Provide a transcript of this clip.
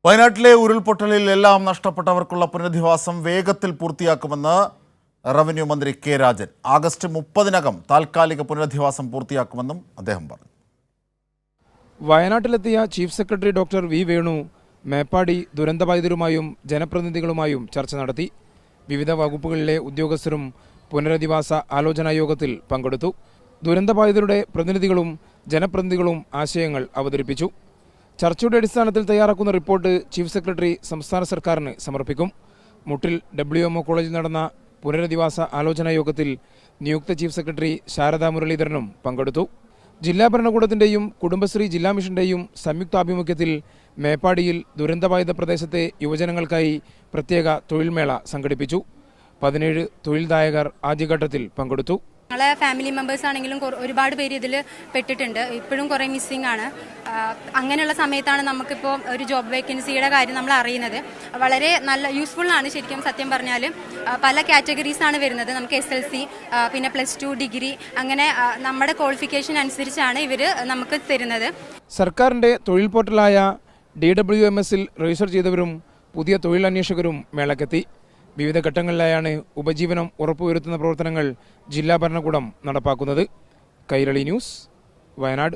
വയനാട്ടിലെ ഉരുൾപൊട്ടലിൽ എല്ലാം നഷ്ടപ്പെട്ടവർക്കുള്ള പുനരധിവാസം വേഗത്തിൽ പൂർത്തിയാക്കുമെന്ന് റവന്യൂ മന്ത്രി കെ രാജൻ. ആഗസ്റ്റ് 30-നകം താൽക്കാലിക പുനരധിവാസം പൂർത്തിയാക്കുമെന്നും അദ്ദേഹം പറഞ്ഞു. വയനാട്ടിലെത്തിയ chief secretary doctor V Venu Meppadi ദുരന്തബാധിതരുമായും ജനപ്രതിനിധികളുമായും ചർച്ച നടത്തി. വിവിധ വകുപ്പുകളിലെ ഉദ്യോഗസ്ഥരും പുനരധിവാസ ആലോചനാ യോഗത്തിൽ പങ്കെടുത്തു. ദുരന്തബാധിതരുടെ പ്രതിനിധികളും ജനപ്രതിനിധികളും ആശയങ്ങൾ അവതരിപ്പിച്ചു. ചർച്ചയുടെ അടിസ്ഥാനത്തിൽ തയ്യാറാക്കുന്ന റിപ്പോർട്ട് ചീഫ് സെക്രട്ടറി സംസ്ഥാന സർക്കാരിന് സമർപ്പിക്കും. മുട്ടിൽ WMO കോളേജിൽ നടന്ന പുനരധിവാസ ആലോചനാ യോഗത്തിൽ നിയുക്ത ചീഫ് സെക്രട്ടറി ശാരദാ മുരളീധരനും പങ്കെടുത്തു. ജില്ലാ ഭരണകൂടത്തിന്റെയും കുടുംബശ്രീ ജില്ലാ മിഷന്റെയും സംയുക്താഭിമുഖ്യത്തിൽ മേപ്പാടിയിൽ ദുരന്തബാധിത പ്രദേശത്തെ യുവജനങ്ങൾക്കായി പ്രത്യേക തൊഴിൽമേള സംഘടിപ്പിച്ചു. 17 തൊഴിൽദായകർ ആദ്യഘട്ടത്തിൽ പങ്കെടുത്തു. ഞങ്ങളെ ഫാമിലി മെമ്പേഴ്സ് ആണെങ്കിലും ഒരുപാട് പേര് ഇതിൽ പെട്ടിട്ടുണ്ട്. ഇപ്പോഴും കുറേ മിസ്സിംഗ് ആണ്. അങ്ങനെയുള്ള സമയത്താണ് നമുക്കിപ്പോൾ ഒരു ജോബ് വേക്കൻസിയുടെ കാര്യം നമ്മൾ അറിയുന്നത്. വളരെ നല്ല യൂസ്ഫുൾ ആണ് ശരിക്കും. സത്യം പറഞ്ഞാൽ പല കാറ്റഗറീസ് ആണ് വരുന്നത്. നമുക്ക് SLC, പിന്നെ +2, ഡിഗ്രി, അങ്ങനെ നമ്മുടെ ക്വാളിഫിക്കേഷൻ അനുസരിച്ചാണ് ഇവർ നമുക്ക് തരുന്നത്. സർക്കാരിന്റെ തൊഴിൽ പോർട്ടലായ DWMS-ൽ രജിസ്റ്റർ ചെയ്തവരും പുതിയ തൊഴിലന്വേഷകരും മേളക്കെത്തി. വിവിധ ഘട്ടങ്ങളിലായാണ് ഉപജീവനം ഉറപ്പുവരുത്തുന്ന പ്രവർത്തനങ്ങൾ ജില്ലാ ഭരണകൂടം നടപ്പാക്കുന്നത്. കൈരളി ന്യൂസ്, വയനാട്.